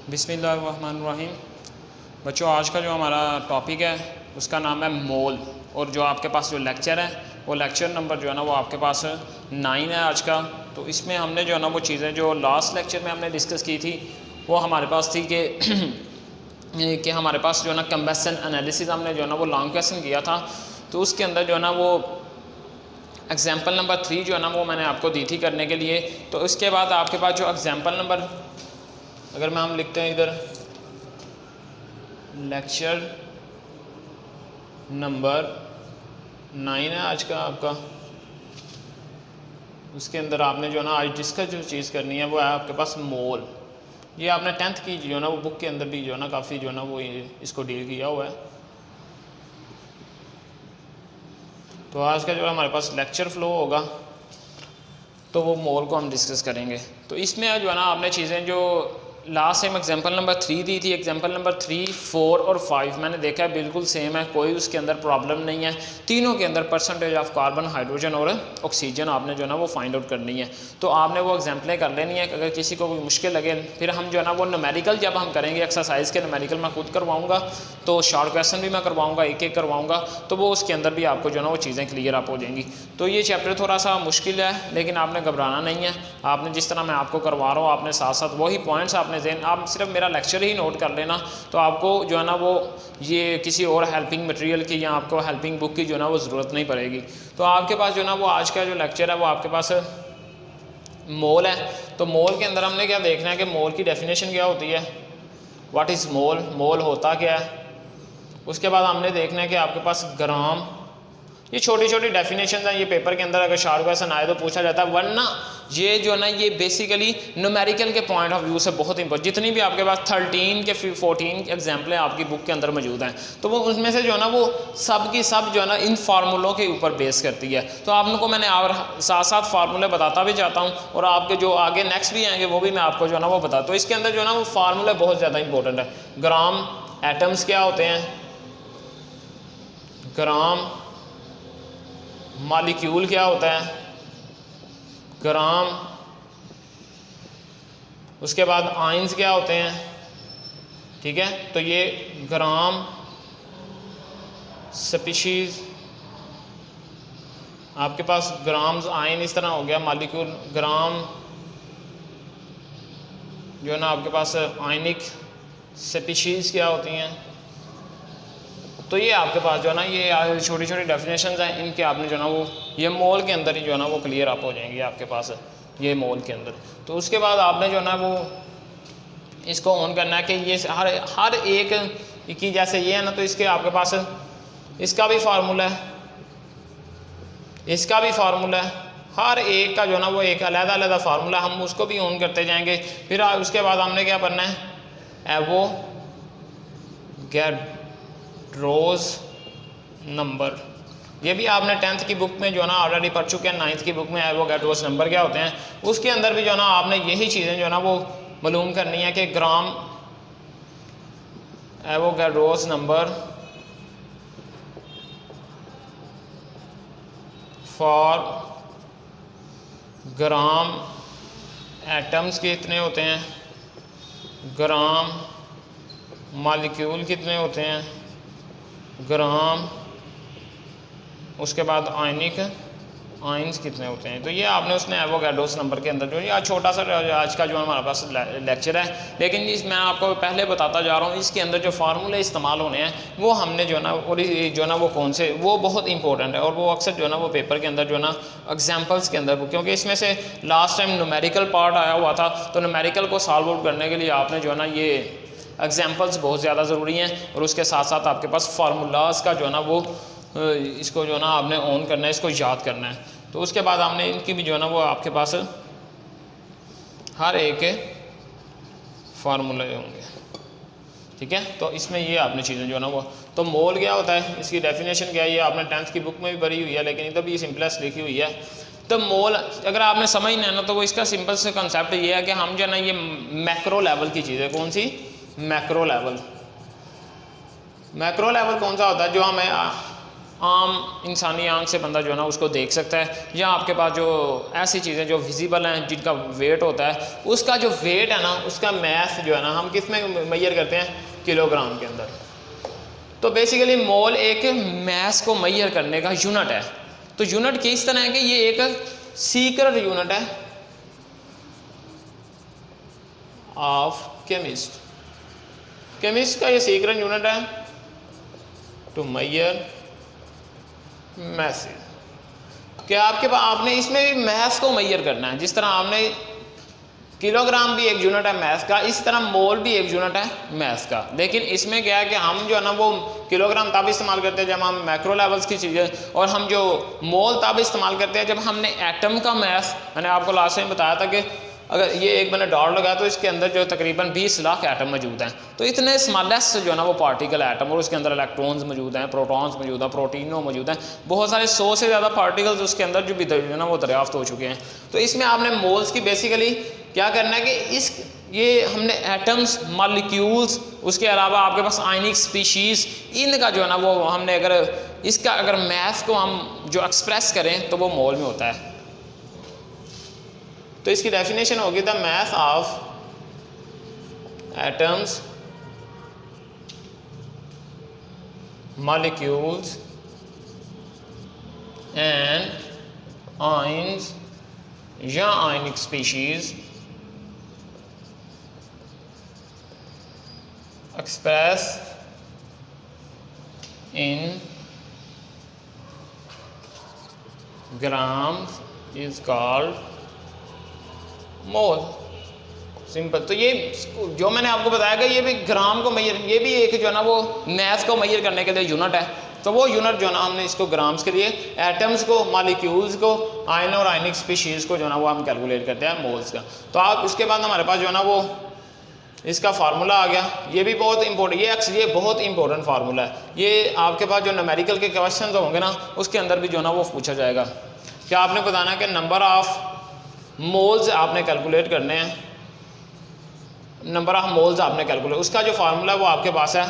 बिस्मिल्लाहिर्रहमानिर्रहीम। बच्चों, आज का जो हमारा टॉपिक है उसका नाम है मोल, और जो आपके पास जो लेक्चर है वो लेक्चर नंबर जो है ना वो आपके पास 9 है आज का। तो इसमें हमने जो है ना वो चीज़ें जो लास्ट लेक्चर में हमने डिस्कस की थी वो हमारे पास थी कि हमारे पास जो है ना कंबेशन एनालिसिस हमने जो है ना वो लॉन्ग क्वेश्चन किया था। तो उसके अंदर जो है ना वो एग्जाम्पल नंबर 3 जो है ना वो मैंने आपको दी थी करने के लिए। तो उसके बाद आपके पास जो एग्जाम्पल नंबर, अगर मैं हम लिखते हैं इधर लेक्चर नंबर 9 है आज का आपका, उसके अंदर आपने जो है ना आज डिस्कस जो चीज़ करनी है वो है आपके पास मोल। ये आपने 10th की जो है ना वो बुक के अंदर भी जो है ना काफ़ी जो है ना वो इसको डील किया हुआ है। तो आज का जो हमारे पास लेक्चर फ्लो होगा तो वो मोल को हम डिस्कस करेंगे। तो इसमें जो है ना आपने चीज़ें जो लास्ट टाइम एग्जांपल नंबर 3 दी थी, एग्जांपल नंबर 3, 4 और 5 मैंने देखा है बिल्कुल सेम है, कोई उसके अंदर प्रॉब्लम नहीं है। तीनों के अंदर परसेंटेज ऑफ कार्बन, हाइड्रोजन और ऑक्सीजन आपने जो है ना वो फाइंड आउट करनी है। तो आपने वो एग्जाम्पलें कर लेनी है। अगर किसी को कोई मुश्किल लगे फिर हम जो है ना वो न्यूमेरिकल जब हम करेंगे एक्सरसाइज के न्यूमेरिकल मैं खुद करवाऊँगा, तो शॉर्ट क्वेश्चन भी मैं करवाऊँगा, एक एक करवाऊँगा, तो वो उसके अंदर भी आपको जो है ना वो चीज़ें क्लियर आप हो जाएंगी। तो ये चैप्टर थोड़ा सा मुश्किल है लेकिन आपने घबराना नहीं है। आपने जिस तरह मैं आपको करवा रहा हूँ आपने साथ साथ वही पॉइंट्स आपने ज़हन, आप सिर्फ मेरा लेक्चर ही नोट कर लेना, तो आपको जो है ना वो ये किसी और हेल्पिंग मटेरियल की या आपको हेल्पिंग बुक की जो है ना वो ज़रूरत नहीं पड़ेगी। तो आपके पास जो है ना वो आज का जो लेक्चर है वो आपके पास मोल है। तो मोल के अंदर हमने क्या देखना है कि मोल की डेफिनेशन क्या होती है, व्हाट इज़ मोल, मोल होता क्या है। उसके बाद हमने देखना है कि आपके पास ग्राम, ये छोटी छोटी डेफिनेशन हैं, ये पेपर के अंदर अगर शॉर्ट क्वेश्चन आए तो पूछा जाता है, वरना ये जो है ना ये बेसिकली न्यूमेरिकल के पॉइंट ऑफ व्यू से बहुत इंपॉर्टेंट, जितनी भी आपके पास 13 के 14 एग्जाम्पल आपकी बुक के अंदर मौजूद हैं तो वो उसमें से जो है ना वो सब की सब जो है ना इन फार्मूलों के ऊपर बेस करती है। तो आपको मैंने और साथ साथ फार्मूले बताता भी जाता हूँ और आपके जो आगे नेक्स्ट भी आएंगे वो भी मैं आपको जो है ना वो बताता हूँ। तो इसके अंदर जो है ना वो फार्मूले बहुत ज़्यादा इंपॉर्टेंट है। ग्राम, एटम्स क्या होते हैं, ग्राम, मॉलिक्यूल क्या होता है, ग्राम, उसके बाद आयंस क्या होते हैं, ठीक है। तो ये ग्राम, स्पीशीज, आपके पास ग्राम्स, आयन इस तरह हो गया, मॉलिक्यूल, ग्राम जो है ना आपके पास आयनिक, स्पीशीज क्या होती हैं। तो ये आपके पास जो है ना ये छोटी छोटी डेफिनेशंस हैं, इनके आपने जो है ना वो ये मोल के अंदर ही जो है ना वो क्लियर आप हो जाएंगे आपके पास ये मोल के अंदर। तो उसके बाद आपने जो है ना वो इसको ऑन करना है कि ये हर एक की जैसे ये है ना, तो इसके आपके पास इसका भी फार्मूला है, इसका भी फार्मूला है, हर एक का जो है ना वो एक अलग अलग फार्मूला, हम उसको भी ऑन करते जाएंगे। फिर उसके बाद हमने क्या करना है, एवोगैड्रोस नंबर, ये भी आपने 10th की बुक में जो है ना ऑलरेडी पढ़ चुके हैं। 9th की बुक में एवोगैड्रोस नंबर क्या होते हैं, उसके अंदर भी जो है ना आपने यही चीज़ें जो है ना वो मालूम करनी है कि gram, Avogadro's number for gram, atoms कितने होते हैं, ग्राम, मॉलिक्यूल कितने होते हैं, ग्राम, उसके बाद आयनिक, आयंस कितने होते हैं। तो ये आपने उसने एवोगैड्रोस नंबर के अंदर जो ये छोटा सा आज का जो हमारे पास लेक्चर है, लेकिन इस मैं आपको पहले बताता जा रहा हूँ इसके अंदर जो फार्मूले इस्तेमाल होने हैं वो हमने जो है ना और जो है ना वो कौन से, वो बहुत इंपॉर्टेंट है और वो अक्सर जो है ना वो पेपर के अंदर जो है ना एग्जाम्पल्स के अंदर, क्योंकि इसमें से लास्ट टाइम न्यूमेरिकल पार्ट आया हुआ था, तो न्यूमेरिकल को सॉल्व आउट करने के लिए आपने जो है ना ये एग्जाम्पल्स बहुत ज़्यादा ज़रूरी हैं और उसके साथ साथ आपके पास फार्मूलाज का जो है ना वो इसको जो है ना आपने ऑन करना है, इसको याद करना है। तो उसके बाद हमने इनकी भी जो है ना वो आपके पास हर एक के फार्मूले होंगे, ठीक है। तो इसमें ये आपने चीज़ें जो है ना वो, तो मोल क्या होता है, इसकी डेफिनेशन क्या है, ये आपने 10th की बुक में भी भरी हुई है लेकिन इधर भी सिंपलेस्ट लिखी हुई है। तो मोल अगर आपने समझना है ना तो वो इसका सिंपल से कंसेप्ट ये है कि हम जो है ना ये मैक्रो लेवल की चीज़ है, कौन सी, मैक्रो लेवल। मैक्रो लेवल कौन सा होता है, जो हमें आम इंसानी आंख से बंदा जो है ना उसको देख सकता है, या आपके पास जो ऐसी चीज़ें जो विजिबल हैं जिनका वेट होता है, उसका जो वेट है ना उसका मैथ जो है ना हम किस में मेजर करते हैं, किलोग्राम के अंदर। तो बेसिकली मोल एक मैथ को मेजर करने का यूनिट है। तो यूनिट किस तरह है कि ये एक सीक्रेट यूनिट है ऑफ केमिस्ट। केमिस्ट का ये सीक्रेट यूनिट है टू मेजर मैथ। कि आपके पास आपने इसमें भी मैथ को मेजर करना है। जिस तरह आपने किलोग्राम भी एक यूनिट है मैथ का, इस तरह मोल भी एक यूनिट है मैथ का। लेकिन इसमें क्या है कि हम जो है ना वो किलोग्राम तब इस्तेमाल करते हैं जब हम मैक्रो लेवल्स की चीज़ें, और हम जो मोल तब इस्तेमाल करते हैं जब हमने एटम का मैथ, मैंने आपको लास्ट टाइम बताया था कि अगर ये एक मैंने डॉट लगाया तो इसके अंदर जो तकरीबन 20 लाख एटम मौजूद हैं। तो इतने स्मॉलेस्ट जो है ना वो पार्टिकल एटम, और उसके अंदर इलेक्ट्रॉन्स मौजूद हैं, प्रोटॉन्स मौजूद हैं, प्रोटीनों मौजूद हैं, बहुत सारे 100 से ज़्यादा पार्टिकल्स उसके अंदर जो भी जो है ना वो दरियाफ्त हो चुके हैं। तो इसमें आपने मोल्स की बेसिकली क्या करना है कि ये हमने एटम्स, मॉलिक्यूल्स, उसके अलावा आपके पास आयनिक स्पीशीज़, इनका जो है ना वो हमने अगर मैथ को हम जो एक्सप्रेस करें तो वो मोल में होता है। तो इसकी डेफिनेशन होगी the math of atoms, molecules and ions या ionic species express in grams is called mole। Simple. तो ये जो मैंने आपको बताया कि ये भी ग्राम को मेजर, ये भी एक जो है ना वो मैथ को मेजर करने के लिए यूनिट है। तो वो यूनिट जो है ना हमने इसको ग्राम्स के लिए, एटम्स को, मॉलिक्यूल्स को, आयन और आयनिक स्पीशीज़ को जो है ना वो हम कैलकुलेट करते हैं मोल्स का। तो आप इसके बाद हमारे पास जो है ना वो इसका फार्मूला आ गया। ये भी बहुत इंपॉर्टेंट, ये बहुत इंपॉर्टेंट फार्मूला है। ये आपके पास जो न्यूमेरिकल के क्वेश्चन होंगे ना उसके अंदर भी जो है ना वो पूछा जाएगा कि आपने बताना है कि नंबर ऑफ मोल्स आपने कैलकुलेट करने हैं, नंबर ऑफ मोल्स आपने कैलकुलेट, उसका जो फार्मूला है वो आपके पास है।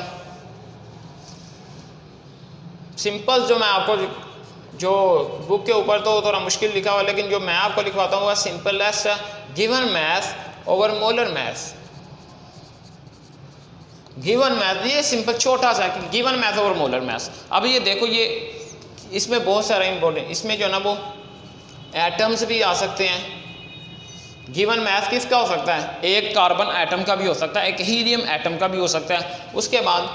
सिंपल जो मैं आपको जो बुक के ऊपर तो थोड़ा मुश्किल लिखा हुआ, लेकिन जो मैं आपको लिखवाता हूँ वह सिंपलेस्ट है, given math over molar math. Given math ये सिंपल छोटा सा कि given math over molar math. अब ये देखो, ये इसमें बहुत सारा इंपॉर्टेंट, इसमें जो है ना वो एटम्स भी आ सकते हैं। गिवन मैथ किसका हो सकता है, एक कार्बन एटम का भी हो सकता है, एक हीलियम एटम का भी हो सकता है। उसके बाद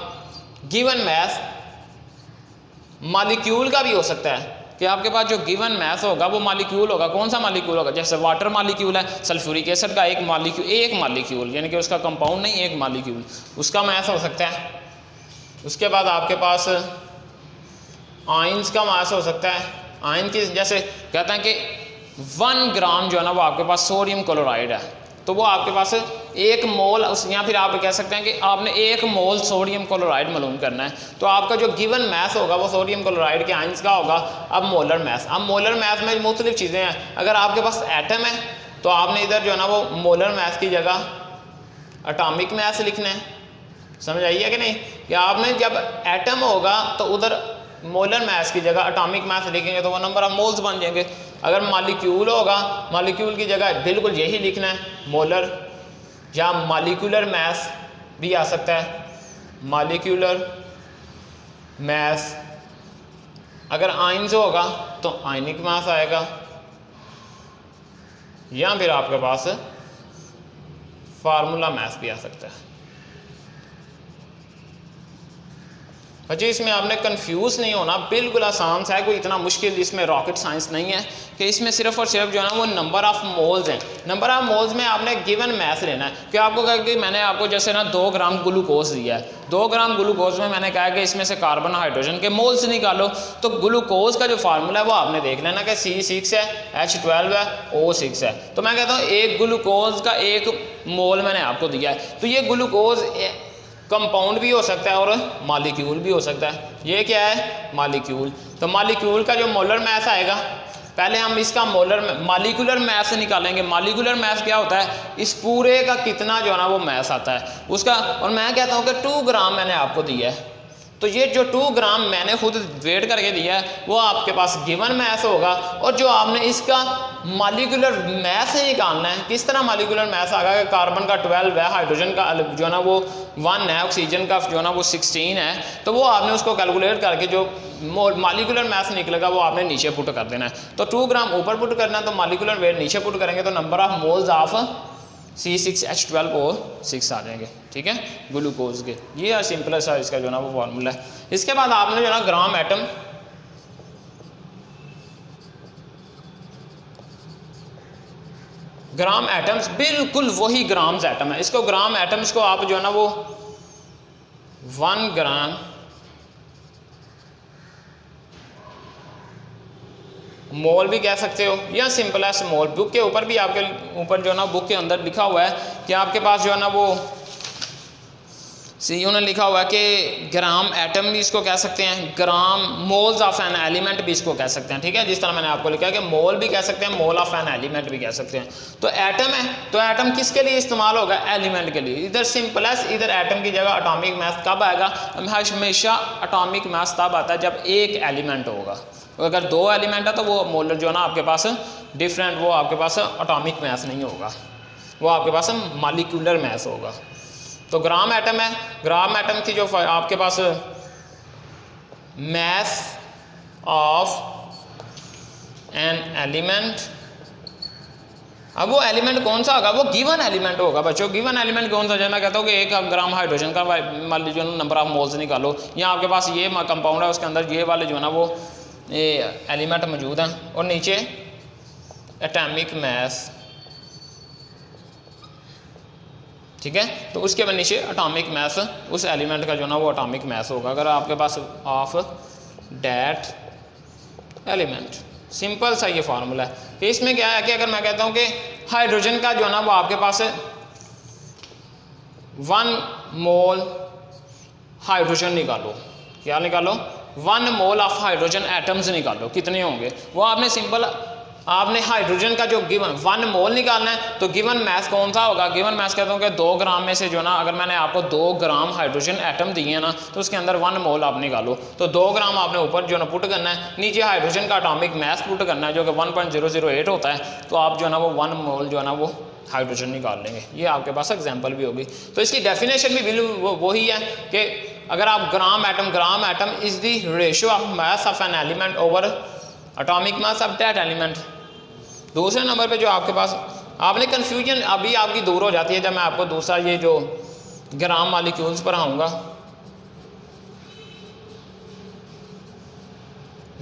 गिवन मैथ मॉलिक्यूल का भी हो सकता है कि आपके पास जो गिवन मैथ होगा वो मॉलिक्यूल होगा। कौन सा मॉलिक्यूल होगा, जैसे वाटर मॉलिक्यूल है, सल्फ्यूरिक एसिड का एक मॉलिक्यूल यानी कि उसका कंपाउंड नहीं, एक मॉलिक्यूल, उसका मैथ हो सकता है। उसके बाद आपके पास आयंस का मैथ हो सकता है। आयन की जैसे कहते हैं कि 1 ग्राम जो है ना वो आपके पास सोडियम क्लोराइड है, तो वो आपके पास 1 मोल, या फिर आप कह सकते हैं कि आपने 1 मोल सोडियम क्लोराइड मालूम करना है। तो आपका जो गिवन मैथ होगा वो सोडियम क्लोराइड के आयंस का होगा। अब मोलर मैथ में मुख्तलिफ चीज़ें हैं। अगर आपके पास एटम है तो आपने इधर जो है ना वो मोलर मैथ की जगह एटॉमिक मैथ लिखना है। समझ आइए कि नहीं, कि आपने जब एटम होगा तो उधर मोलर मैथ की जगह एटॉमिक मैथ लिखेंगे तो वो नंबर ऑफ मोल्स बन जाएंगे। अगर मॉलिक्यूल होगा, मॉलिक्यूल की जगह बिल्कुल यही लिखना है, मोलर, या मॉलिक्यूलर मैथ भी आ सकता है, मॉलिक्यूलर मैथ। अगर आयंस होगा तो आयनिक मैथ आएगा, या फिर आपके पास फार्मूला मैथ भी आ सकता है। जी इसमें आपने कंफ्यूज नहीं होना, बिल्कुल आसान सा है, कोई इतना मुश्किल इसमें रॉकेट साइंस नहीं है कि इसमें सिर्फ और सिर्फ जो है ना वो नंबर ऑफ मोल्स हैं। नंबर ऑफ मोल्स में आपने गिवन मैथ लेना है कि आपको कहा कि मैंने आपको जैसे ना 2 ग्राम ग्लूकोज दिया है, 2 ग्राम ग्लूकोज में मैंने कहा कि इसमें से कार्बन हाइड्रोजन के मोल्स निकालो। तो ग्लूकोज का जो फार्मूला है वो आपने देख लेना कि C6 है, H12 है, O6 है। तो मैं कहता हूँ एक ग्लूकोज का 1 मोल मैंने आपको दिया है, तो ये ग्लूकोज कंपाउंड भी हो सकता है और मॉलिक्यूल भी हो सकता है। ये क्या है, मॉलिक्यूल। तो मॉलिक्यूल का जो मोलर मैथ आएगा, पहले हम इसका मॉलिक्यूलर मैथ निकालेंगे। मॉलिक्यूलर मैथ क्या होता है, इस पूरे का कितना जो है ना वो मैथ आता है उसका। और मैं कहता हूँ कि 2 ग्राम मैंने आपको दिया है, तो ये जो 2 ग्राम मैंने खुद वेट करके दिया है वो आपके पास गिवन मैथ होगा, और जो आपने इसका मॉलिक्यूलर मैथ से निकालना है, किस तरह मॉलिक्यूलर मैथ आएगा कि कार्बन का 12 है, हाइड्रोजन का जो है ना वो 1 है, ऑक्सीजन का जो है ना वो 16 है, तो वो आपने उसको कैलकुलेट करके जो मॉलिक्यूलर मैथ निकलेगा वो आपने नीचे पुट कर देना है। तो 2 ग्राम ऊपर पुट करना है, तो मॉलिक्यूलर वेट नीचे पुट करेंगे तो number of moles of C6H12 और 6 आ जाएंगे, ठीक है, ग्लूकोज के। ये सिंपल सा इसका जो ना वो फार्मूला है। इसके बाद आपने जो ना ग्राम एटम, ग्राम एटम्स बिल्कुल वही ग्राम्स एटम है, इसको ग्राम एटम्स को आप जो है ना वो 1 ग्राम मोल भी कह सकते हो या सिंपल एस मोल। बुक के ऊपर भी आपके ऊपर जो है ना बुक के अंदर लिखा हुआ है कि आपके पास जो है ना वो सी उन्होंने लिखा हुआ है कि ग्राम एटम भी इसको कह सकते हैं, ग्राम मोल्स ऑफ एन एलिमेंट भी इसको कह सकते हैं, ठीक है। जिस तरह मैंने आपको लिखा है कि मोल भी कह सकते हैं, मोल ऑफ एन एलिमेंट भी कह सकते हैं। तो एटम है, तो एटम किसके लिए इस्तेमाल होगा? एलिमेंट के लिए। इधर सिंपल एस, इधर एटम की जगह एटॉमिक मास कब आएगा? हमेशा एटॉमिक मास तब आता है जब एक एलिमेंट होगा। अगर 2 एलिमेंट है तो वो मोलर जो है ना आपके पास डिफरेंट, वो आपके पास एटॉमिक मास नहीं होगा, वो आपके पास मॉलिक्यूलर मास होगा। तो ग्राम एटम है, ग्राम एटम की जो आपके पास मास ऑफ एन एलिमेंट, अब वो एलिमेंट कौन सा होगा? वो गिवन एलिमेंट होगा बच्चों। गिवन एलिमेंट कौन सा? जब मैं कहता हूँ कि 1 ग्राम हाइड्रोजन का मान लीजिए नंबर ऑफ मोल्स निकालो, यहाँ आपके पास ये कंपाउंड है, उसके अंदर ये वाले जो है ना वो एलिमेंट मौजूद हैं, और नीचे एटॉमिक मास, ठीक है। तो उसके बाद नीचे एटॉमिक मास, उस एलिमेंट का जो ना वो एटॉमिक मास होगा अगर आपके पास ऑफ डैट एलिमेंट। सिंपल सा ये फार्मूला है। तो इसमें क्या है कि अगर मैं कहता हूँ कि हाइड्रोजन का जो है ना वो आपके पास 1 मोल हाइड्रोजन निकालो, क्या निकालो? 1 मोल ऑफ हाइड्रोजन एटम्स निकालो, कितने होंगे? वो आपने सिंपल, आपने हाइड्रोजन का जो गिवन 1 मोल निकालना है, तो गिवन मास कौन सा होगा? गिवन मास कहता हूँ कि 2 ग्राम में से जो ना, अगर मैंने आपको 2 ग्राम हाइड्रोजन एटम दिए हैं ना, तो उसके अंदर 1 मोल आप निकालो। तो 2 ग्राम आपने ऊपर जो ना पुट करना है, नीचे हाइड्रोजन का एटॉमिक मास पुट करना है जो कि 1.008 होता है। तो आप जो है ना वो 1 मोल जो है ना वो हाइड्रोजन निकाल लेंगे। ये आपके पास एग्जाम्पल भी होगी। तो इसकी डेफिनेशन भी बिल्कुल वही है कि अगर आप gram atom is the ratio of mass of an element over atomic mass of that element. दूसरे नंबर पे जो आपके पास, आपने कन्फ्यूजन अभी आपकी दूर हो जाती है जब मैं आपको दूसरा ये जो ग्राम मॉलिक्यूल्स पर आऊँगा।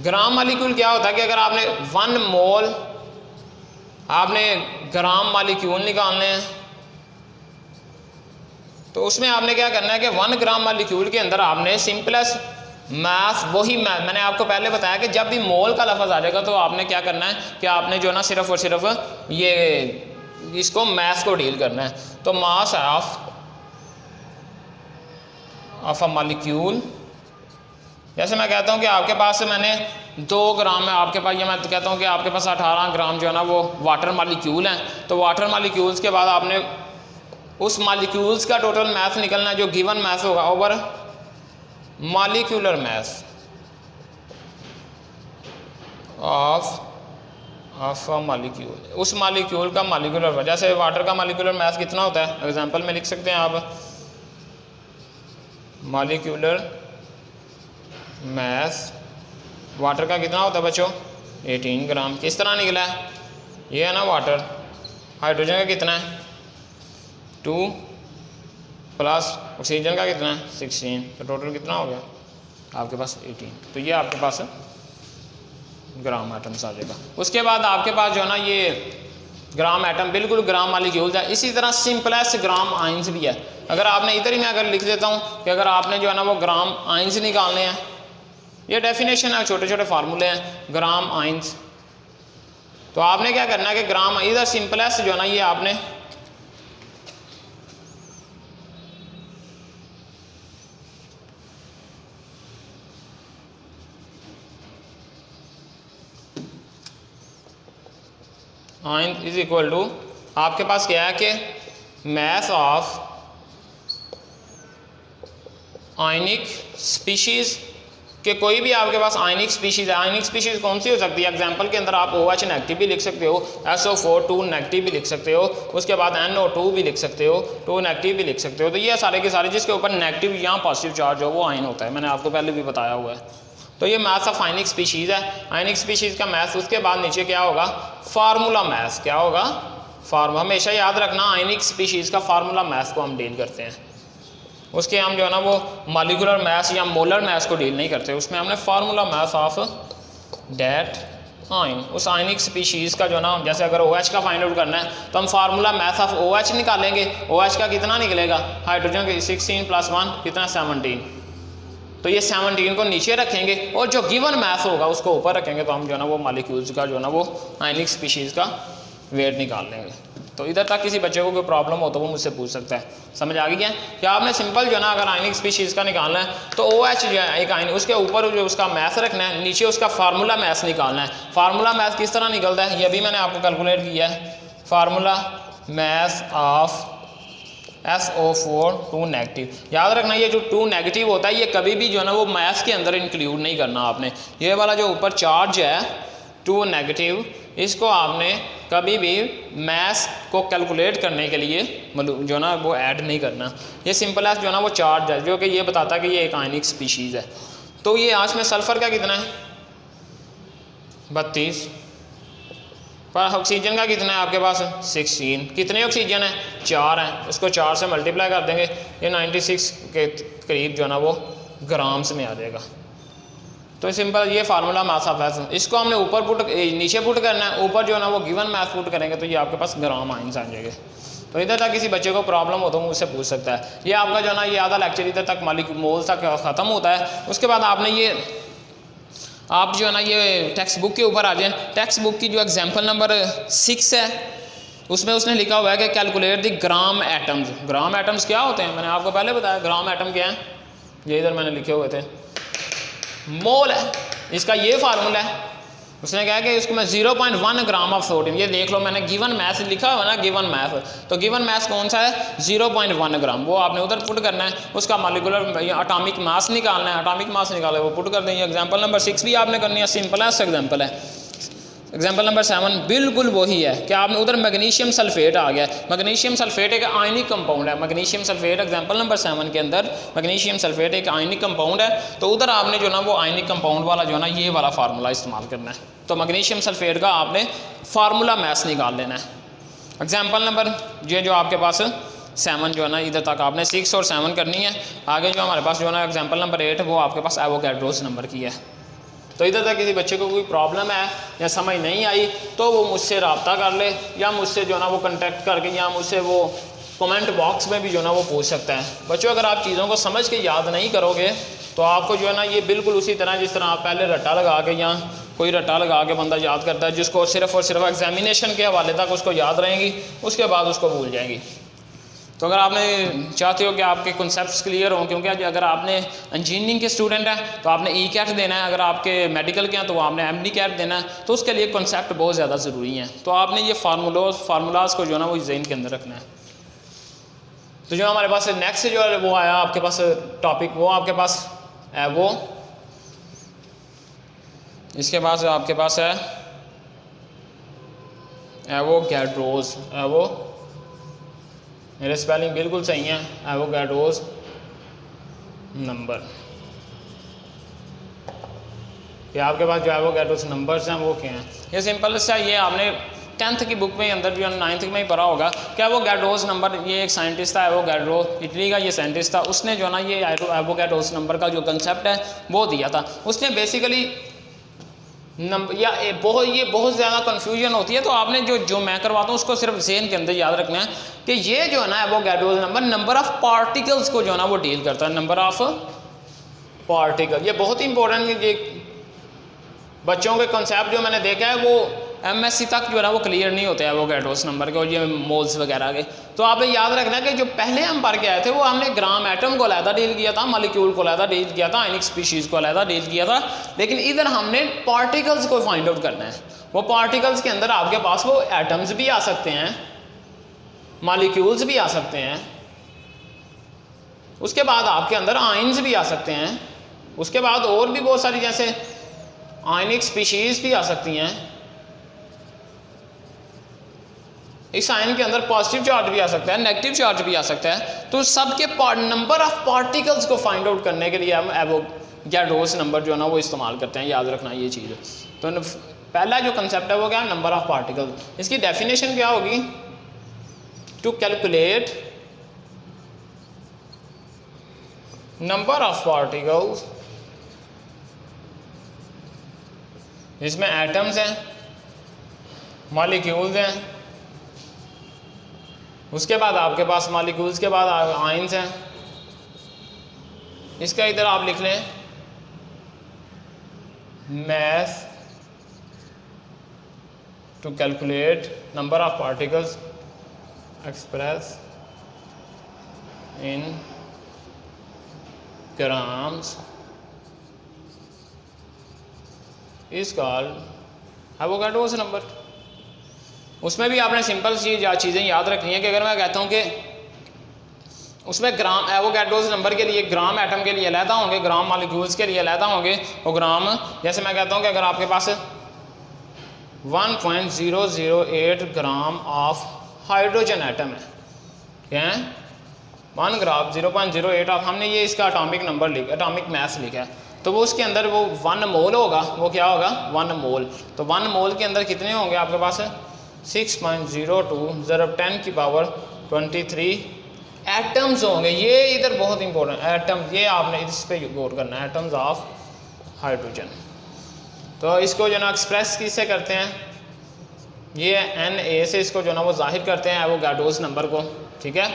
ग्राम मॉलिक्यूल क्या होता है कि अगर आपने 1 मोल आपने ग्राम मॉलिक्यूल निकालने हैं, तो उसमें आपने क्या करना है कि 1 ग्राम मॉलिक्यूल के अंदर आपने सिंपलेस्ट मास, वही मैंने आपको पहले बताया कि जब भी मोल का लफ्ज़ आ जाएगा तो आपने क्या करना है कि आपने जो ना सिर्फ और सिर्फ ये इसको मास को डील करना है। तो मास ऑफ अ मॉलिक्यूल, जैसे मैं कहता हूँ कि आपके पास मैंने 2 ग्राम है, आपके पास ये मैं कहता हूँ कि आपके पास 18 ग्राम जो है ना वो वाटर मॉलिक्यूल हैं। तो वाटर मॉलिक्यूल्स के बाद आपने उस मॉलिक्यूल्स का टोटल मास निकलना है जो गिवन मास होगा over molecular mass of a molecule. उस मॉलिक्यूल का मॉलिक्यूलर, जैसे वाटर का मॉलिक्यूलर मास कितना होता है, एग्जांपल में लिख सकते हैं आप, मॉलिक्यूलर मास वाटर का कितना होता है बच्चों? 18 ग्राम। किस तरह निकला है? ये है ना वाटर। हाइड्रोजन का कितना है? 2 प्लस ऑक्सीजन का कितना है? 16। तो टोटल कितना हो गया आपके पास? 18। तो ये आपके पास ग्राम एटम्स आ जाएगा। उसके बाद आपके पास जो है ना ये ग्राम एटम बिल्कुल ग्राम मॉलिक्यूल्स है। इसी तरह सिंपलेस्ट ग्राम आइंस भी है। अगर आपने इधर ही मैं अगर लिख देता हूँ कि अगर आपने जो है ना वो ग्राम आइंस निकालने हैं, ये डेफिनेशन है, छोटे छोटे फार्मूले हैं ग्राम आइंस। तो आपने क्या करना है कि ग्राम, इधर सिंपलेस्ट जो है ना ये आपने आइंस इज इक्वल टू, आपके पास क्या है कि मास ऑफ आयनिक स्पीशीज़ कि कोई भी आपके पास आयनिक स्पीशीज़ है, आयनिक स्पीशीज़ कौन सी हो सकती है? एग्जांपल के अंदर आप OH नेगेटिव भी लिख सकते हो, SO4 2 नेगेटिव भी लिख सकते हो, उसके बाद NO2 भी लिख सकते हो, 2 नेगेटिव भी लिख सकते हो। तो ये सारे के सारे जिसके ऊपर नेगेटिव या पॉजिटिव चार्ज हो वो आयन होता है, मैंने आपको पहले भी बताया हुआ है। तो ये मैथ्स ऑफ आयनिक स्पीशीज़ है, आयनिक स्पीशीज़ का मैथ्स। उसके बाद नीचे क्या होगा? Formula maths. क्या होगा? फार्मूला। हमेशा याद रखना आयनिक स्पीशीज़ का फार्मूला मैथ्स को हम डील करते हैं, उसके हम जो है ना वो मॉलिक्यूलर मैथ्स या मोलर मैथ्स को डील नहीं करते, उसमें हमने formula mass of that ion, उस आयनिक स्पीशीज़ का जो ना, जैसे अगर OH का फाइंड आउट करना है तो हम फार्मूला मैथ्स ऑफ OH निकालेंगे। OH का कितना निकलेगा? हाइड्रोजन के 16 + 1 कितना? 17। तो ये 17 को नीचे रखेंगे और जो गिवन मैथ होगा उसको ऊपर रखेंगे, तो हम जो है ना वो मॉलिक्यूल्स का जो है ना वो आयनिक स्पीशीज़ का वेट निकाल लेंगे। तो इधर तक किसी बच्चे को कोई प्रॉब्लम हो तो वो मुझसे पूछ सकता है। समझ आ गई है कि आपने सिंपल जो है ना अगर आयनिक स्पीशीज़ का निकालना है तो OH जो है एक आयन, उसके ऊपर जो उसका मैथ रखना है, नीचे उसका फार्मूला मैथ निकालना है। फार्मूला मैथ किस तरह निकलता है ये भी मैंने आपको कैलकुलेट किया है। Formula math of SO4 2 negative. याद रखना ये जो 2 नेगेटिव होता है ये कभी भी जो है ना वो मैथ के अंदर इंक्लूड नहीं करना आपने। ये वाला जो ऊपर चार्ज है 2 नेगेटिव, इसको आपने कभी भी मैथ को कैलकुलेट करने के लिए जो है ना वो ऐड नहीं करना। ये सिंपल है जो है ना वो चार्ज है जो कि ये बताता है कि ये एक आयनिक स्पीशीज़ है। तो ये आज में सल्फ़र का कितना है? 32। पर ऑक्सीजन का कितना है आपके पास? 16। कितने ऑक्सीजन है? 4 हैं। इसको 4 से मल्टीप्लाई कर देंगे, ये 96 के करीब जो है ना वो ग्राम्स में आ जाएगा। तो सिंपल ये फार्मूला मैथ ऑफ है। इसको हमने ऊपर पुट नीचे पुट करना है, ऊपर जो है ना वो गिवन मैथ पुट करेंगे तो ये आपके पास ग्राम आइंस आ जाएंगे। तो इधर तक किसी बच्चे को प्रॉब्लम हो तो मुझसे पूछ सकता है। ये आपका जो है ना ये आधा लेक्चर इधर तक मोल तक ख़त्म होता है। उसके बाद आपने ये आप जो है ना ये टेक्स्ट बुक के ऊपर आ जाएं। टेक्स्ट बुक की जो एग्जाम्पल नंबर 6 है उसमें उसने लिखा हुआ है कि calculate the gram atoms. Gram atoms क्या होते हैं? मैंने आपको पहले बताया ग्राम एटम क्या है, ये इधर मैंने लिखे हुए थे। मोल है इसका ये फार्मूला है। उसने कहा कि इसको मैं 0.1 ग्राम ऑफ सोडियम, ये देख लो मैंने गिवन मैथ लिखा हुआ ना, गिवन मैथ। तो गिवन मैथ कौन सा है? 0.1 ग्राम। वो आपने उधर पुट करना है, उसका मॉलिक्यूलर अटॉमिक मास निकालना है। अटॉमिक मास निकाले वो पुट कर देंगे। एग्जांपल नंबर 6 भी आपने करनी है, सिंपल है एग्जांपल है। एग्जाम्पल नंबर 7 बिल्कुल वही है कि आपने उधर मैग्नीशियम सल्फेट आ गया। मैग्नीशियम सल्फेट एक आयनिक कंपाउंड है। मैग्नीशियम सल्फेट एग्जाम्पल नंबर 7 के अंदर मैग्नीशियम सल्फेट एक आयनिक कंपाउंड है। तो उधर आपने जो ना वो आयनिक कंपाउंड वाला जो है ना ये वाला फार्मूला इस्तेमाल करना है। तो मैग्नीशियम सल्फेट का आपने फार्मूला मैथ निकाल लेना है। एग्जाम्पल नंबर ये जो आपके पास 7 जो है ना इधर तक आपने 6 और 7 करनी है। आगे जो हमारे पास जो है ना एग्जाम्पल नंबर 8 वो आपके पास एवोगैड्रोस नंबर की है। तो इधर तक किसी बच्चे को कोई प्रॉब्लम है या समझ नहीं आई तो वो मुझसे रब्ता कर ले या मुझसे जो ना वो कांटेक्ट करके या मुझसे वो कमेंट बॉक्स में भी जो ना वो पूछ सकता है। बच्चों अगर आप चीज़ों को समझ के याद नहीं करोगे तो आपको जो है ना ये बिल्कुल उसी तरह जिस तरह आप पहले रट्टा लगा के या कोई रट्टा लगा के बंदा याद करता है जिसको सिर्फ और सिर्फ एग्जामिनेशन के हवाले तक उसको याद रहेंगी, उसके बाद उसको भूल जाएंगी। तो अगर आपने चाहते हो कि आपके कॉन्सेप्ट्स क्लियर हों, क्योंकि अगर आपने इंजीनियरिंग के स्टूडेंट हैं तो आपने ई-कैट देना है, अगर आपके मेडिकल के हैं तो आपने एमडी-कैट देना है, तो उसके लिए कॉन्सेप्ट बहुत ज़्यादा ज़रूरी हैं। तो आपने ये फार्मूलाज को जो है ना वो ज़हन के अंदर रखना है। तो जो हमारे पास नेक्स्ट जो है वो आया आपके पास टॉपिक, वो आपके पास है वो इसके बाद आपके पास है एवोगैड्रोस। मेरे स्पेलिंग बिल्कुल सही है, एवोगैड्रोस नंबर। ये आपके पास जो एवोगैड्रोस नंबर्स हैं वो क्या हैं? ये सिंपल सा ये आपने 10th की बुक में अंदर जो 9th में ही पढ़ा होगा कि एवोगैड्रोस नंबर, ये एक साइंटिस्ट था एवोगैड्रो, इटली का ये साइंटिस्ट था। उसने जो ना ये एवोगैड्रोस नंबर का जो कंसेप्ट है वो दिया था। उसने बेसिकली नंबर या ये बहुत ज़्यादा कन्फ्यूजन होती है, तो आपने जो मैं करवाता हूँ उसको सिर्फ ज़हन के अंदर याद रखना है कि ये जो है ना एवोगैड्रोस नंबर ऑफ़ पार्टिकल्स को जो है ना वो डील करता है। नंबर ऑफ़ पार्टिकल ये बहुत इंपॉर्टेंट है। ये बच्चों के कॉन्सेप्ट जो मैंने देखा है वो MSc तक जो है ना वो क्लियर नहीं होते हैं एवोगैड्रोस नंबर के और ये मोल्स वगैरह के। तो आपने याद रखना है कि जो पहले हम पढ़ के आए थे वो हमने ग्राम एटम को अलहदा डील किया था, मॉलिक्यूल को अलहदा डील किया था, आयनिक स्पीशीज़ को अलहदा डील किया था। लेकिन इधर हमने पार्टिकल्स को फाइंड आउट करना है। वो पार्टिकल्स के अंदर आपके पास वो एटम्स भी आ सकते हैं, मॉलिक्यूल्स भी आ सकते हैं, उसके बाद आपके अंदर आयंस भी आ सकते हैं, उसके बाद और भी बहुत सारी जैसे आयनिक स्पीशीज भी आ सकती हैं। इस आयन के अंदर पॉजिटिव चार्ज भी आ सकता है, नेगेटिव चार्ज भी आ सकता है। तो सबके नंबर ऑफ पार्टिकल्स को फाइंड आउट करने के लिए हम एवोगाड्रोस नंबर जो है ना वो इस्तेमाल करते हैं, याद रखना ये चीज़। तो पहला जो कंसेप्ट है वो क्या है, नंबर ऑफ पार्टिकल्स। इसकी डेफिनेशन क्या होगी, to calculate number of particles, इसमें एटम्स हैं, मॉलिक्यूल्स हैं, उसके बाद आपके पास मॉलिक्यूल्स के बाद आयंस हैं। इसका इधर आप लिख लें mass to calculate number of particles express in grams is called Avogadro's number. उसमें भी आपने सिंपल चीज़ें याद रखनी है कि अगर मैं कहता हूँ कि उसमें ग्राम एवोगाड्रोस नंबर के लिए ग्राम एटम के लिए अलहदा होंगे, ग्राम मॉलिक्यूल्स के लिए अलहदा होंगे, और ग्राम जैसे मैं कहता हूँ कि अगर आपके पास 1.008 ग्राम ऑफ हाइड्रोजन एटम है, क्या है 1 ग्राम 0.08 ऑफ, हमने ये इसका एटॉमिक नंबर एटॉमिक मास लिखा है, तो वो उसके अंदर वो 1 मोल होगा, वो क्या होगा 1 मोल। तो 1 मोल के अंदर कितने होंगे आपके पास 6.02 ज़रब 10 की पावर 23 एटम्स होंगे। ये इधर बहुत इंपॉर्टेंट एटम, ये आपने इस पे गौर करना है, एटम्स ऑफ हाइड्रोजन। तो इसको जो ना एक्सप्रेस किससे करते हैं, ये Na से इसको जो ना वो जाहिर करते हैं एवोगाड्रोस नंबर को, ठीक है।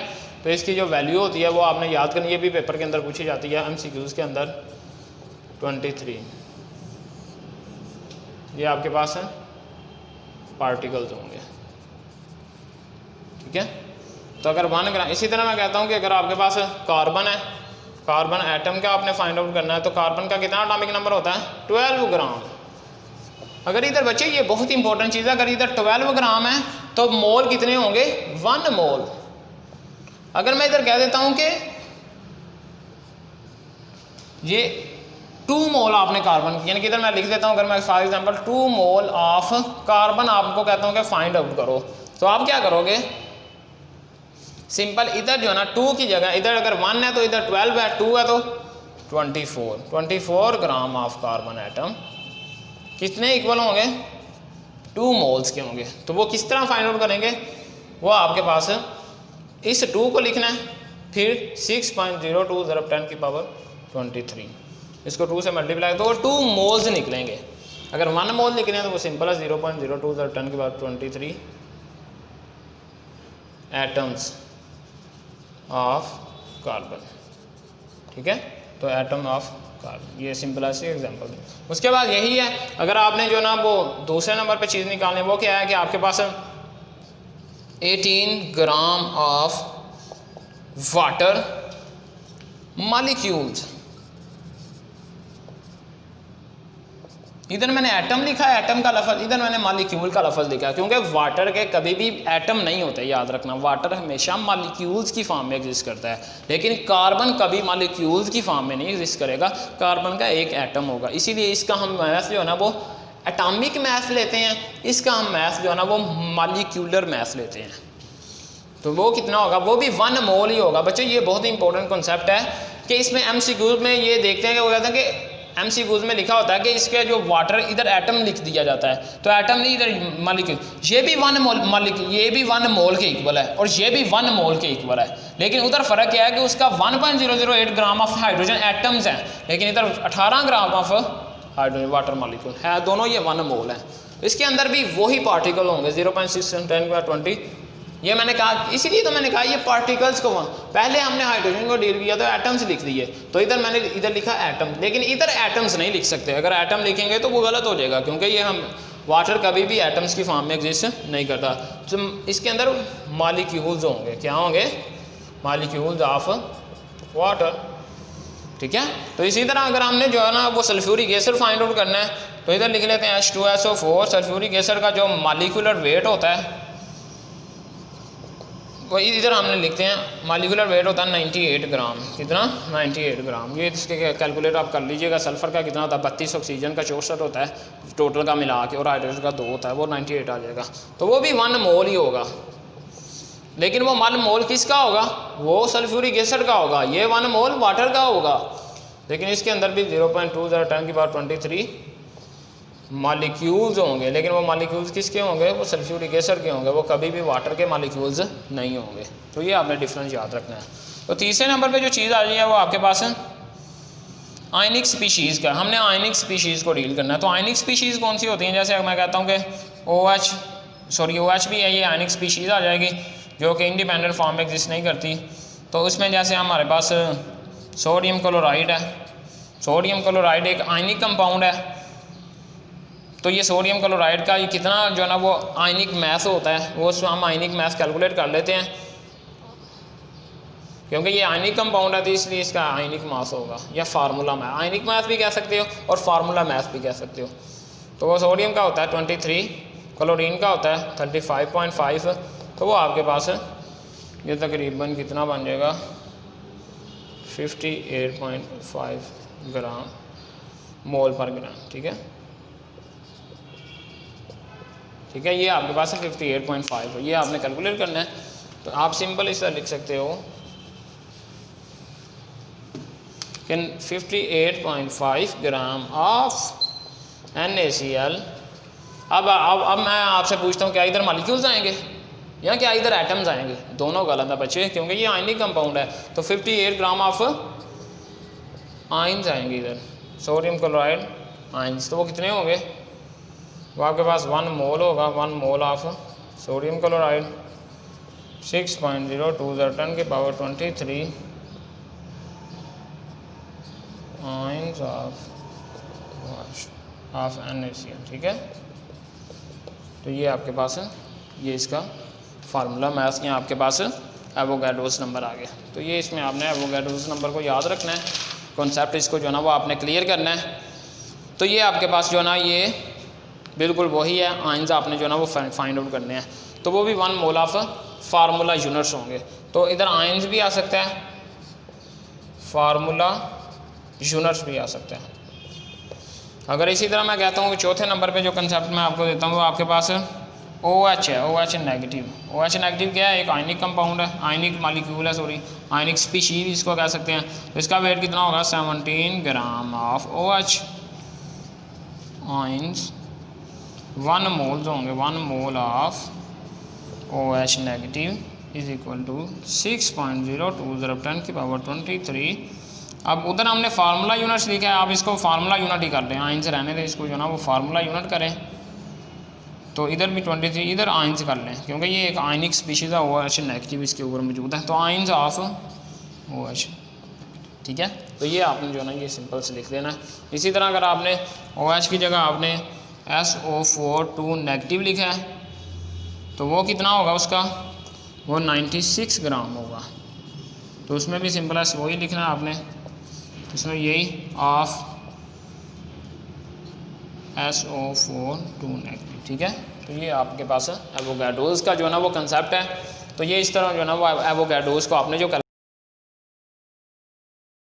तो इसकी जो वैल्यू होती है वो आपने याद करनी है, भी पेपर के अंदर पूछी जाती है MCQs के अंदर 23। ये आपके पास है पार्टिकल्स होंगे, ठीक है। तो अगर 1 ग्राम, इसी तरह मैं कहता हूँ कि अगर आपके पास कार्बन है, कार्बन एटम का आपने फाइंड आउट करना है, तो कार्बन का कितना एटॉमिक नंबर होता है 12 ग्राम। अगर इधर बच्चे ये बहुत इंपॉर्टेंट चीज़ है, अगर इधर 12 ग्राम है तो मोल कितने होंगे 1 मोल। अगर मैं इधर कह देता हूँ कि ये 2 मोल आपने कार्बन, यानी कि इधर मैं लिख देता हूँ, अगर मैं for example 2 mole of carbon आपको कहता हूँ कि फाइंड आउट करो, तो आप क्या करोगे, सिंपल इधर जो है ना 2 की जगह इधर अगर 1 है तो इधर 12 है, 2 है तो 24 ग्राम ऑफ कार्बन एटम कितने इक्वल होंगे 2 मोल्स के होंगे। तो वो किस तरह फाइंड आउट करेंगे, वो आपके पास इस 2 को लिखना है, फिर 6.02 ज़रब 10 की पावर 23, इसको 2 से मल्टीप्लाई तो 2 मोल्स निकलेंगे। अगर 1 मोल निकले हैं तो वो सिंपल है 0.02 ज़रब 10 की पावर 23 एटम्स ऑफ कार्बन, ठीक है। तो एटम ऑफ कार्बन, ये सिंपल ऐसी एग्जांपल। उसके बाद यही है, अगर आपने जो ना वो दूसरे नंबर पे चीज़ निकालनी है, वो क्या है कि आपके पास 18 ग्राम ऑफ वाटर मॉलिक्यूल्स। इधर मैंने एटम लिखा है, एटम का लफ्ज़, इधर मैंने मॉलिक्यूल का लफ्ज़ लिखा है, क्योंकि वाटर के कभी भी एटम नहीं होते, याद रखना। वाटर हमेशा मॉलिक्यूल्स की फॉर्म में एग्जिस्ट करता है, लेकिन कार्बन कभी मॉलिक्यूल्स की फॉर्म में नहीं एग्जिस्ट करेगा, कार्बन का एक एटम होगा। इसीलिए इसका हम मैथ जो है ना वो एटॉमिक मैथ लेते हैं, इसका हम मैथ जो है ना वो मॉलिक्यूलर मैथ लेते हैं। तो वो कितना होगा, वो भी 1 मोल ही होगा। बच्चे ये बहुत इंपॉर्टेंट कॉन्सेप्ट है कि इसमें MCQs में ये देखते हैं कि वो कहते हैं कि MCQs में लिखा होता है कि इसके जो वाटर इधर एटम लिख दिया जाता है, तो एटम नहीं इधर मॉलिक्यूल, ये भी 1 मोल मॉलिक्यूल, ये भी 1 मोल के इक्वल है और ये भी 1 मोल के इक्वल है। लेकिन उधर फ़र्क क्या है कि उसका 1.008 ग्राम ऑफ हाइड्रोजन एटम्स हैं, लेकिन इधर 18 gram of hydrogen water molecule है, दोनों ये 1 मोल हैं। इसके अंदर भी वही पार्टिकल होंगे 0.6 × 10⁻20। ये मैंने कहा, इसीलिए तो मैंने कहा ये पार्टिकल्स को, पहले हमने हाइड्रोजन को डील किया तो एटम्स लिख दिए, तो इधर मैंने इधर लिखा एटम, लेकिन इधर एटम्स नहीं लिख सकते। अगर एटम लिखेंगे तो वो गलत हो जाएगा, क्योंकि ये हम वाटर कभी भी एटम्स की फॉर्म में एग्जिस्ट नहीं करता। तो इसके अंदर मॉलिक्यूल्स होंगे, क्या होंगे मॉलिक्यूल्स ऑफ वाटर, ठीक है। तो इसी तरह अगर हमने जो है ना वो सल्फ्यूरिक एसिड फाइंड आउट करना है, तो इधर लिख लेते हैं H2SO4। सल्फ्यूरिक एसिड का जो मॉलिक्यूलर वेट होता है तो इधर हमने लिखते हैं मॉलिक्यूलर वेट होता है 98 ग्राम। कितना? 98 ग्राम। ये इसके कैलकुलेट आप कर लीजिएगा। सल्फ़र का कितना होता है? 32, ऑक्सीजन का 64 होता है टोटल का मिला के, और हाइड्रोजन का 2 होता है, वो 98 आ जाएगा। तो वो भी 1 मोल ही होगा, लेकिन वो 1 मोल किसका होगा? वो सल्फ्यूरिक एसिड का होगा। ये 1 मोल वाटर का होगा, लेकिन इसके अंदर भी 0.2 × 10⁻23 मॉलिक्यूल्स होंगे, लेकिन वो मॉलिक्यूल्स किसके होंगे? वो सल्फ्यूरिक एसिड के होंगे, वो कभी भी वाटर के मॉलिक्यूल्स नहीं होंगे। तो ये आपने डिफरेंस याद रखना है। तो तीसरे नंबर पे जो चीज़ आ रही है वो आपके पास है आयनिक स्पीशीज़ का। हमने आयनिक स्पीशीज़ को डील करना है। तो आयनिक स्पीशीज़ कौन सी होती हैं? जैसे मैं कहता हूँ कि OH भी है, ये आयनिक स्पीशीज़ आ जाएगी, जो कि इंडिपेंडेंट फॉर्म में एग्जिस्ट नहीं करती। तो उसमें जैसे हमारे पास सोडियम क्लोराइड है। सोडियम क्लोराइड एक आयनिक कंपाउंड है। तो ये सोडियम क्लोराइड का ये कितना जो है ना वो आयनिक मैथ होता है, वो हम आयनिक मैथ कैलकुलेट कर लेते हैं, क्योंकि ये आयनिक कंपाउंड है तो इसलिए इसका आयनिक मास होगा, या फार्मूला मैथ। आयनिक मैथ भी कह सकते हो और फार्मूला मैथ भी कह सकते हो। तो वो सोडियम का होता है 23, क्लोरीन का होता है 35.5। तो वो आपके पास है ये तकरीबन कितना बन जाएगा? 58.5 ग्राम मोल पर ग्राम। ठीक है, ठीक है, ये आपके पास है 58.5। ये आपने कैलकुलेट करना है। तो आप सिंपल इस तरह लिख सकते हो कि 58.5 ग्राम ऑफ NaCl। अब मैं आपसे पूछता हूँ, क्या इधर मॉलिक्यूल्स आएंगे या क्या इधर एटम्स आएंगे? दोनों गलत है बच्चे, क्योंकि ये आयनिक कंपाउंड है। तो 58 ग्राम ऑफ आयंस आएंगे इधर, सोडियम क्लोराइड आयंस। तो वो कितने होंगे? वो आपके पास 1 मोल होगा। 1 mole of sodium chloride 6.02 × 10⁻23 ions of NaCl। ठीक है, तो ये आपके पास है, ये इसका फार्मूला मैथ। यहाँ आपके पास एवोगाड्रोस नंबर आ गया। तो ये इसमें आपने एवोगाड्रोस नंबर को याद रखना है, कॉन्सेप्ट इसको जो है ना वो आपने क्लियर करना है। तो ये आपके पास जो है ना ये बिल्कुल वही है, आयंस आपने जो है ना वो फाइंड आउट करने हैं। तो वो भी 1 मोल ऑफ फार्मूला यूनिट्स होंगे। तो इधर आयंस भी आ सकता है, फार्मूला यूनिट्स भी आ सकता है। अगर इसी तरह मैं कहता हूँ कि चौथे नंबर पे जो कंसेप्ट मैं आपको देता हूँ वो आपके पास OH है। OH negative. OH नेगेटिव क्या है? एक आयनिक कंपाउंड है, आयनिक मॉलिक्यूल है, सॉरी आयनिक स्पीशीज इसको कह सकते हैं। तो इसका वेट कितना होगा? 17 gram of OH ions. 1 moles होंगे। 1 mole of OH negative is equal to 6.02 × 10⁻23। अब उधर हमने फार्मूला यूनिट्स लिखा है, आप इसको फार्मूला यूनिट ही कर दें, आयंस रहने दें, इसको जो ना वो फार्मूला यूनिट करें। तो इधर भी 23, इधर आयंस कर लें, क्योंकि ये एक आयनिक स्पीशीज़ है, OH नेगेटिव इसके ऊपर मौजूद है। तो आयंस ऑफ OH। ठीक है, तो ये आपने जो है ना ये सिंपल से लिख देना है। इसी तरह अगर आपने OH की जगह आपने SO4 नेगेटिव लिखा है तो वो कितना होगा उसका? वो 96 ग्राम होगा। तो उसमें भी सिंपल है, वही लिखना है आपने, इसमें यही ऑफ SO4 नेगेटिव। ठीक है, तो ये आपके पास एवोगाड्रोस का जो है ना वो कंसेप्ट है। तो ये इस तरह जो है ना वो एवोगाड्रोस को आपने जो